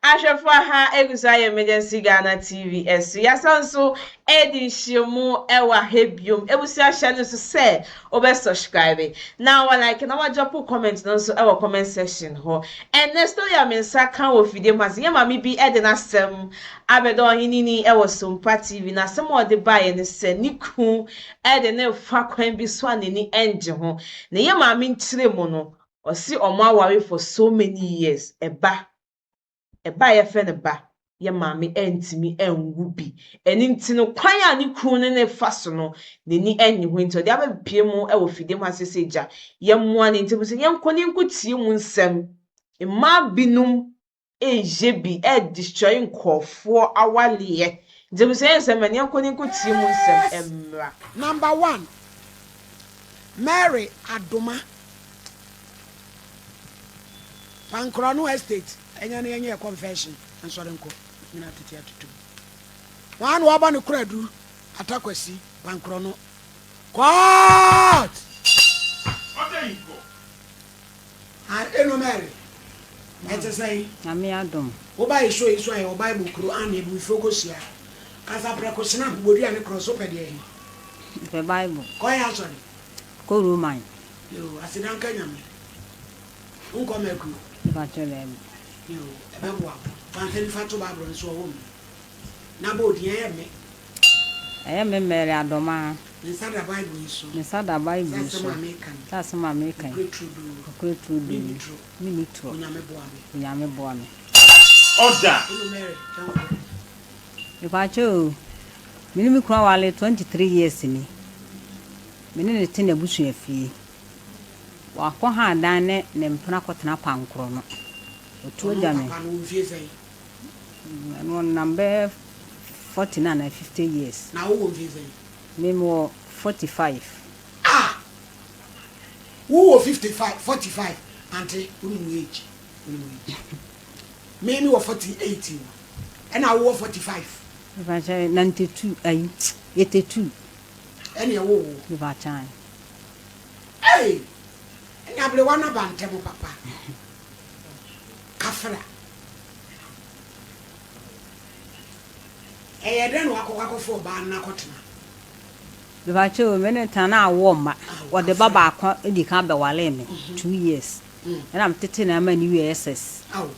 Ashafo ha egusa emergency Ghana TV esu yasanso edihyiemu ewa hebium ebusi ahya no so say obe subscribe now like na wa drop comment no so ewa comment section ho and next story amensa kan wo fide mas ye mami bi e de na sem abedo hinini ewa Sumpa TV na sem o de bae ne se niku e de ne fa kwan bi so aneni enje ho na ye mami ntire mu no osi omo aware for so many years eba ye fe ne ba ye maame entimi enwu bi eni nti no kwan a ne kunu ne fa so no neni enyi ho nti de abepie mu e wo fide mu aseseja ye mmoa ne nti bu se ye nkoni nkutie mu nsem mma binum eje bi e destroy nkofo awale nti bu se ye nsem ne nkoni nkutie mu nsem emra. Number 1, Mary Adoma Pankrono Estate. Enye confession and so nko mina tete atutu wan wo ba ne kuradu atakwasi Pankrono court eno Mary ete say ami adom wo ba iso e wo Bible Quran e bu fokusia kasa preko snap bodi ane cross up de the Bible ko ya sorry ko Roman yo asidan kanyam unko meku ba tele yo ebebo fanten fatu Bible so wo na bodi me Mary Adoma inside the Bible so inside the Bible so that's my making great to do minute nyame boa me order Mary if I cho minimi kwa wale 23 years ni menene tene busu afie wa ko ha dan ne mpena kotena Pankro no otu ojame no number 49 and 50 years na wo visa memo 45 wo 55 45 ante unu age me wo 48 and I wo 45 if I say 92 82 and you wo if I time hey and able wana bante mo papa kafra den wako for ba na kotena if I cho mene tana awoma what the baba akwa edi kan be wale me 2 years and I'm tete na ma ni USS aw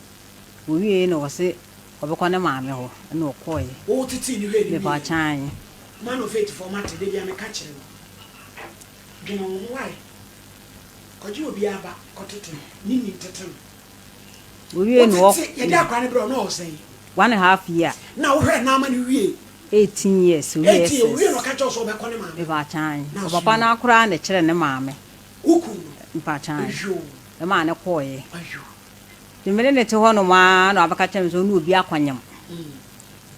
we no wose obekwa ne maame ho na okoye o tete ni we if I time man of faith format de bia me ka kire no why koji obi aba koteto ni tete we no ye da kwa ne bro no say 1.5 year na wo hwe na ma ni wie 18 years we yes we no ka cho so be ko ne ma if I time papa na akura na kire ne maame uku if I time ayo e ma ne koye ayo dimere ne te ho no ma na abaka kire so no obi akwanyam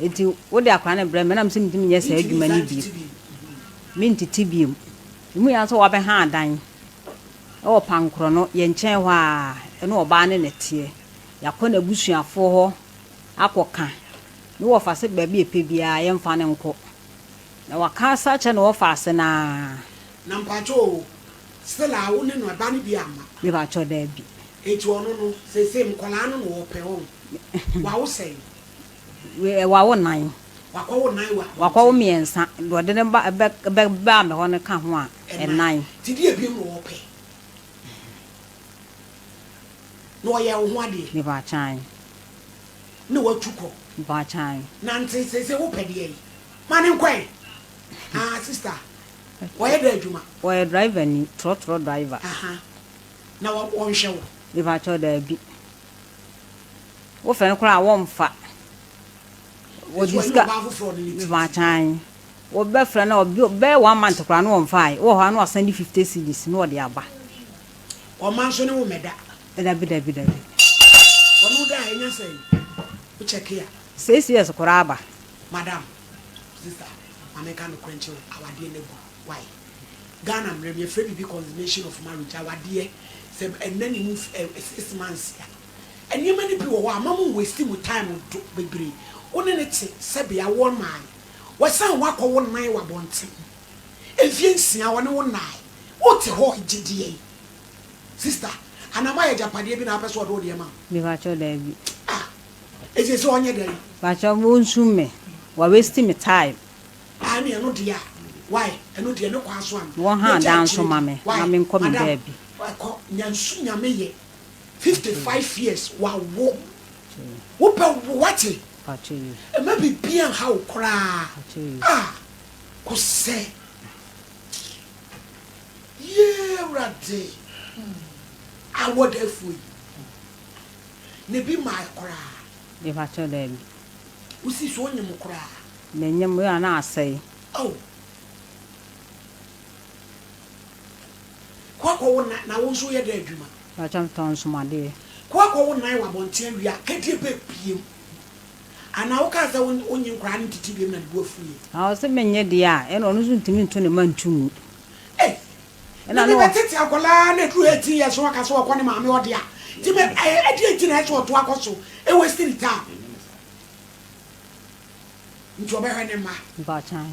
enti wo de akura ne bre me na mse mtimi nye sa adwuma ni bi mintiti bi mu ya so wa be ha dan o Pankro no ye nchen ho a eno oba ne netie yakona busuafo ho akoka ni wo fa se ba bi epe bia ye mfa ne nko na waka sa che no wo fa se na mpacho stella wo ne no ba ne bi ama me ba cho da bi eti ono no se mkola no wo pe ho wa wo sei we wa wo nan wakwa wo nan wakwa wo miensa do de ne ba me ho ne ka ho a nan ti di ebi mo wo pe no ye wo ho ade me ba chan no watuko ba chan nanti se wo pe de yi mane nkwen sister wo ye da adwuma wo ye driver ni trotro driver na wo nhwe wo me ba cho da bi wo fe ne kura wo mfa wo diska me ba chan wo be fra na obi be 1 month kura no mfa wo ho na send 50 cedis no de aba o man so ne wo meda da bi onu da enya sei o check here 6 years kura aba madam sister American credential awade ne go why Ghana mre me free be consummation of marriage awade se enani move 6 months and you many people wa amamu waste mu time to bebre one ne te se bia won man wasan wakọ won nan wa bonte efie nsia won won nan o te ho gidie sister anama ya japade bi na apeso do de ma me ba cho da bi Ese so onye dey. Ba cha mo nsu me. Wa waste me time. Ani eno dia. Why? Eno dia no kwa so am. Won hand down so mame. Mame nko me baby. Why ko nyansu nyame ye. 55 years wa wo. Wo pa what? Pa che. E ma bi bia ha wo kra. Ah. Ko se. Yeah, rade. I would have we. Ne be my kra. If I tell them, We see so nyem kra. me nyam we na say. Oh. Kwa ko na wo so ye da adwuma. Ba cha ton so ma de. Kwa ko wo nan wa bonten wi a kedi be piem. Ana wo ka za onyin kra ne titi biem na de bo afuye. Ah, se me nye de a, e no no so ntimi nto ne mantu. Eh. Na no tete akola na du 18 years wo ka so wo ne maame wo de a. Ti me e di 18 na so to akoso. E we still time. Nti oba ne ma. Ba cha.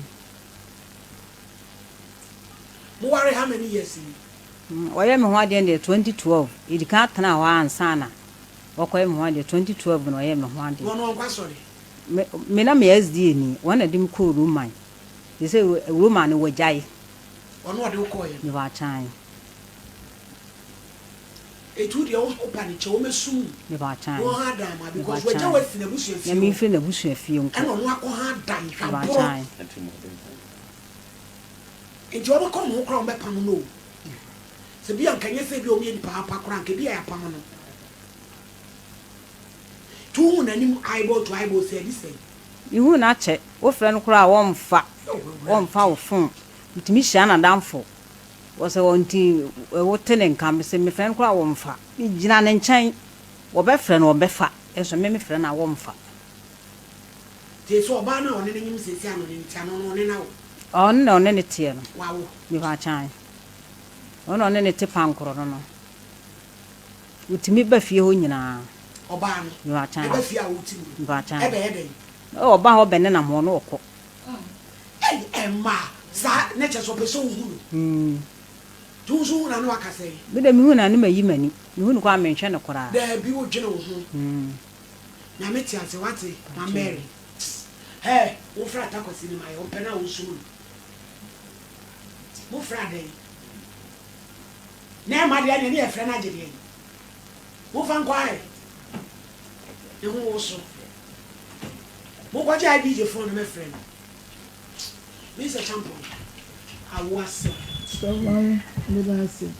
Mo worry how many years? Oye me ho ade de 2012. Idi ka tana wa ansana. Okoye me ho ade 2012 no oye me ho ade. Wono kwa sorry. Me na me SD ni, wona dim ko roman. They say roman wo jai. Wono ode ko ye. Me ba cha. Etu de o pani che o mesum. Me ba cha. Wo ha dan ma because we ja wasi na busu Ya mi fi na busu afie nko. Eno no akọ ha dan Me ba hwabo. cha. Enti o ko mo kra o be pam no. Se bia nkanye se bia o mi ni papa kra nke bia ya pam no. Tu na nim aibo to aibo se di se. Ihu na che, wo frɛ no kora wo mfa. Wo mfa wo fon. Ntimi hia na damfo. Wo se wonti wo tene nkam se me frɛ no kora wo mfa. Mi gina ne nkyɛn. Wo be frɛ no wo be fa. Eso me frɛ na wo mfa. Te so oba na one ne nyim se si ano ne ntia no no ne na wo. On na one ne tie no. Wawo. Mi ba chan. On one ne te pankoro no. Utimi ba fie ho nyina. Oba no. Mi ba chan. E ba fie a wotimi. Mi ba chan. E be e den. O ba ho be ne na mo no okọ. Ei emma sa ne che so pe so hu. Tu so na no akase. Me de mi hu na ne mayi mani. Mi hu no kwa menhwe ne kora. Da bi wo dwene wo hu. Na me ti ase wate ma Mary. Hey, wo fra ta kwasi ni mai, wo pena wo so. Wo fra den. Na ma de ne ne e fra na gede. Wo fa nkwae. Ne hu wo so. Wo kwa ja bi je phone me friend. Mr. Champion. I was so one little see.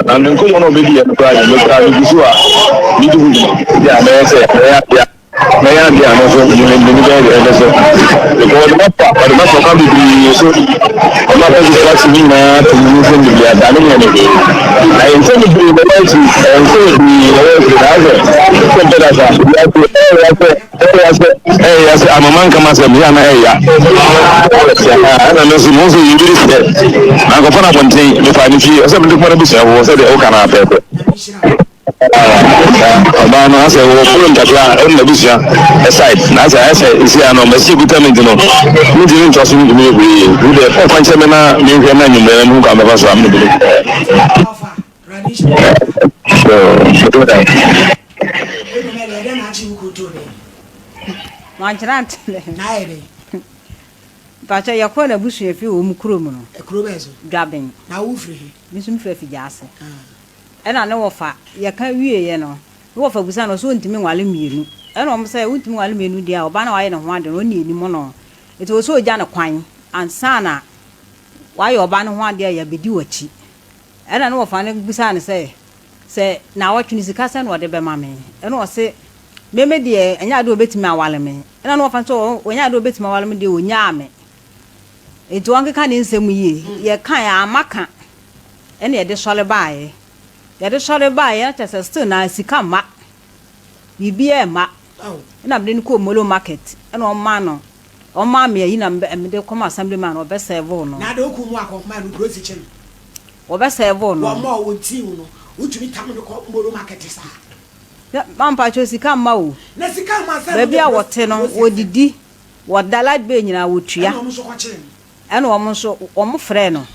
And then come on, baby, and cry, you look at you, you do, yeah, man, say, yeah. na ya dia no so ni be so because ma pa ka bi so ma pa di class ni na to ni so ni ya da ni ne na en so ni bi na so en so ni ko da da ya se amaman kama se ya na ya ana no so mo so yiri se na ko fana bonten me fa ni fi o se bi ko na bi se wo se de o kana pepe ọba no ase wo polo ntakra na busia aside na ase isi ano mesi vitamin no mi di nto so mi mi we de o kwanche me na mi hwe na nyumre na nka me so am no bi so to da manchirant na ere bacha yakọ na busu efi o mu kuro mu no ekuro bezo dwaben na wo free bisum frɛ fi jase ɛna ne wɔfa yɛka wie ye no ne wɔfa busa no so ntimi nwale mienu ɛna ɔm sɛ ntimi nwale mienu dia ɔba na wayɛ ne ho ade no ne ni mo no eto so ogya ne kwan ansa na wayɛ ɔba ne ho ade ya bedi wachi ɛna ne wɔfa ne busa ne sɛ na wɔtwe ne sika sɛ no ɔde bɛma me ɛna ɔse meme de anya de obetimi awale me ɛna ne wɔfa so onya de obetimi awale me de onya ame eto ɔnkeka ne nsɛm yie yɛ kan ya amaka ɛna yɛde sɔle baaye yɛde sɔre ba yɛ kyɛ still na sika ma bibia ma na mde ne ko molo market ɛna ɔma me yi na mde kɔma assembly man ɔbɛsɛvo no na de oku mu akɔma no grocery chain ɔbɛsɛvo no wɔma wo team no utumi tam no ko molo market sa mampa cho sika ma o na sika ma sa baabi a wɔte no wɔdidi wɔdala be nyina wɔtua ɛna ɔmo nso ɔmo frɛ no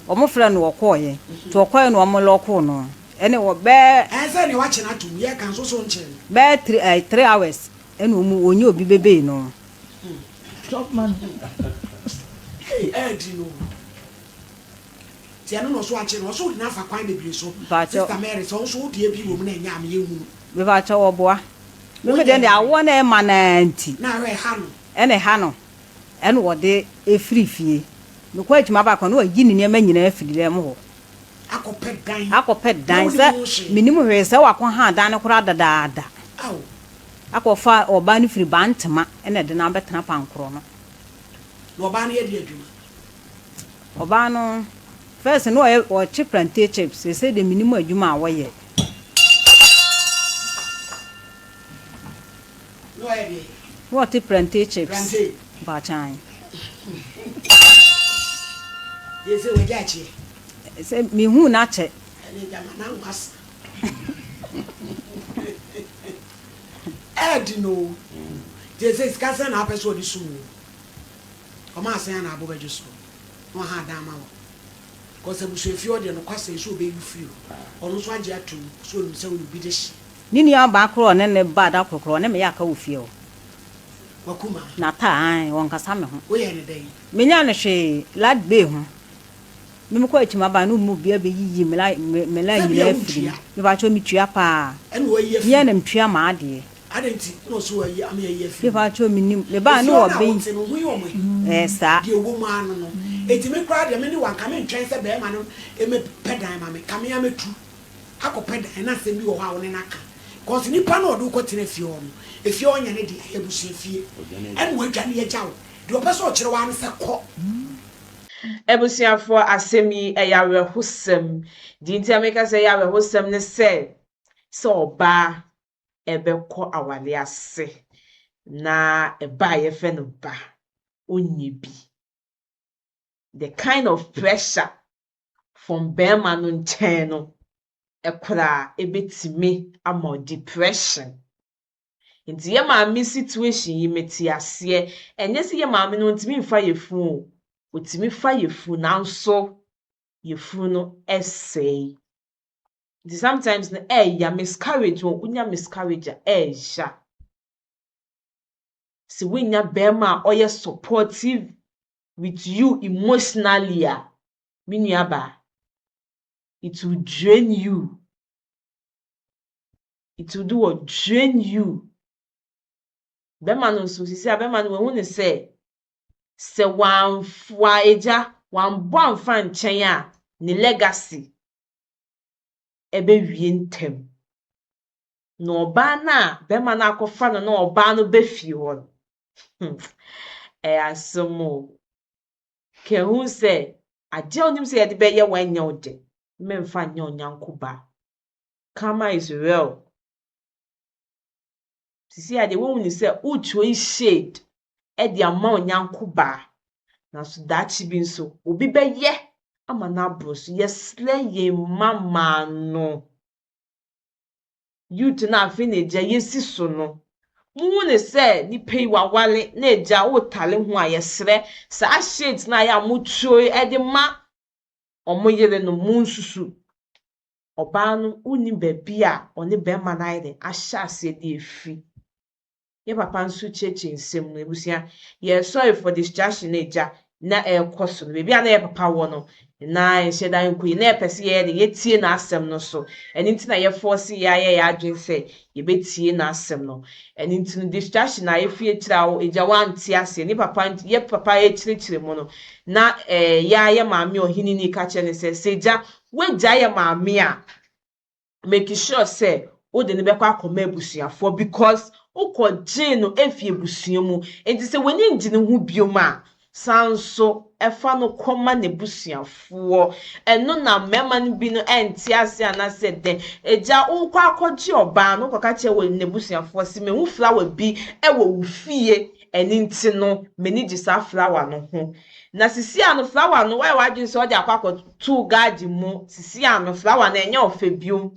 omo frɛ no wɔkɔɔyɛ to wɔkɔɔyɛ no ɔmo lɔko no ɛne wɔ bɛ ɛsɛ ne wakyɛ na tum yɛ kan so nkyɛn bɛ 3 hours ɛne ɔmo onye obi bebe no Top man. Di no tiano no so akyɛ no so na fa kwan bebre so Sister Mary so so die bi wo mu na nya am yɛ hu me ba kyɛ wɔboa me de awɔ na ɛma na anti na hwɛ ha no ɛne ha no ɛne wɔde efiri fie me kwa adwuma ba kwa no agi ne nneɛma nyina afiri dɛ mo akɔpɛ dan sɛ minim hwɛ sɛ wakɔ ha dan no kora dadaada akɔfa ɔba no firi bantema ɛne de na bɛtena pankoro no ɔba no yɛ de adwuma ɔba no first no ɔkye plantain chips sɛ de minim adwuma a wɔyɛ no ɛde wɔte plantain chips ba chan yese wajachi se mi hu na che ele jama na ngas edino yese skasa na apeso di sumu koma asen na abobaje so no ha da ma wo ko se busu efi ode no kwasa so be yufi ono so age atu so no se wo bi de shi ni ni aba kro ne ne ba da kokro ne me ya ka wo fie o wakuma na ta ai won kasa me ho wo ye ne dai me nya ne hwe lad be ho me ko achima ba no mu bia be yiyi me la nyina afiri me ba cho me tua pa ene wo yi afiri ye ne mtua ma ade adenti no so yi am ye afiri me ba cho me nim me ba no obe sa de wo ma no no etime kra de me ni wan ka me ntwen se be ma no e me pedan ma me ka me ametu akɔpedan na se bi wo ha wo ne naka cause nipa na odu ko tene fie ono efie onya ne de ebusu efie ene wo adwane ye jawo de obeso o kire wa no se kɔ ebusiafo asemi eyawe hosem di nti ameka se yawe hosem ne se oba ebekɔ awale ase na eba ye fe no ba onye bi the kind of pressure from bema no nkyɛn no ekora ebetime ama depression nti ye maami situation yi meti ase enye se ye maami no ntimi mfa yefu otimi fa yefu nanso yefu no essay sometimes no ya miscarriage won unya miscarriage ja si winya bema oye supportive with you emotionally miniaba it will drain you. It will do what drain you. Bema no so sisi bema no we say wan eja wan bo amfa nchen a ne legacy ebe wie ntem. no oba na bema na akọfa no na oba no befie ho asomo ke hu se ade onim se yede be ye wanya ode memfa nya onyanko ba karma is real sisi ade wo hu ni se ucho is shade e di ama onyanko ba na so dachi bi nso obi be ye ama na bros yesle ye mama no youth na afi na eja yesi so no mu ne se ni pei wawale na eja wo tale ho a yesre sa shade na ya mutuo e de ma omoyele no mu nsusu oba no uni baby a oni be ma na ide ahya ase de efi ye papa nso cheche nsem no ebusia ye sorry for distraction eja na ekoso no baby a na ye papa wo no na enhye dan ku na epese ye de yetie na asem no so eni nti na ye force ya adwen se ye betie na asem no eni nti no distraction na ye fie kira wo eja wanti ase ni papa ye papa ye kire mo no na ya ye maame ohini ni ka che ne se seja weja ye maame a make sure say o de ne be kwa akoma ebusuafo because ukọje no efie busua mu enti se wani ngine hu biom a sanso efa no koma ne busuafo eno na mema no bi no enti ase anase de eja ukọ akọje oba no kwaka che we ne busuafo se me hu flower bi ewo wo fie eni nti no meni gisa flower no ho na sisi ano flower no why wadwin so de akwakọ tu garden mu sisi ano flower na enye ofe biom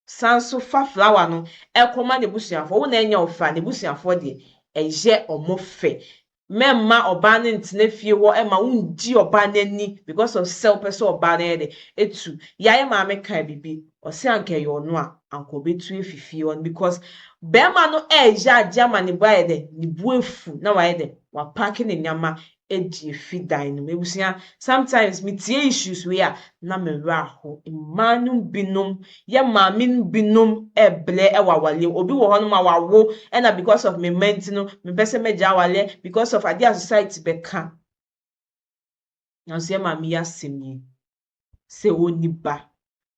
sanso fa flower no ekoma ne busuafo wo na enya ofa ne busuafo de eje omofe memma oba ne ntene fie wo ema unji oba nani because of self person oba na de etu yaye maame kan bibi o se anke yo no a anko betu efifie on because bema no eje ajama ne boy de ne buefu na wa de wa pack ne nyama edi efi dan no mebusia sometimes me tie issues we a na me ra ho imanu binom ye maame binom eble ewawale obi wo hono ma wawo na because of me ment no me pese meja wale because of adia society beka na so ye maame ya semi se oni ba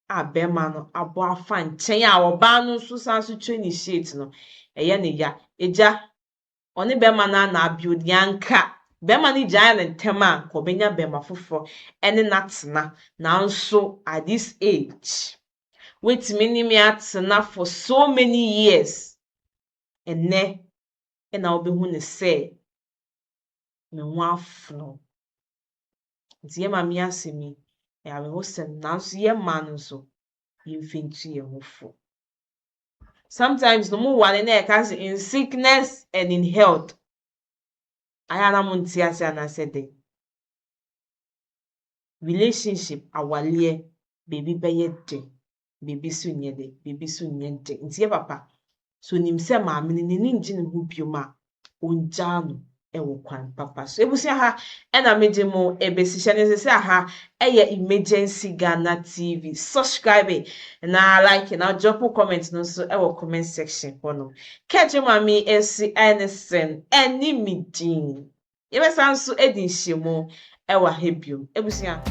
abema no abo afa nchen a oba no so sanso training sheet no eye ne ya eja oni bema na build yanka bema ni jaya ne ntema ko benya bema fofo ene natena nanso at this age with minimi atena for so many years ene na obehu ne se me ho afno ntie ma mi asemi ya we ho sem nanso ye ma no so yimfintu ye hofo sometimes no mu wale na e ka in sickness and in health ayana munti ase anasede relationship awale baby beye de baby sunye de baby sunye de ntie papa so nimse maame ni ngine hu bioma onjano ewo kwan papa so ebusia ha ena meje mo ebesihye ne se ha eye emergency Ghana TV subscribe na like na drop comment no so ewo comment section hono keje mami esi Innocent eni midin yebe sanso edin hyemo ewa hebium ebusia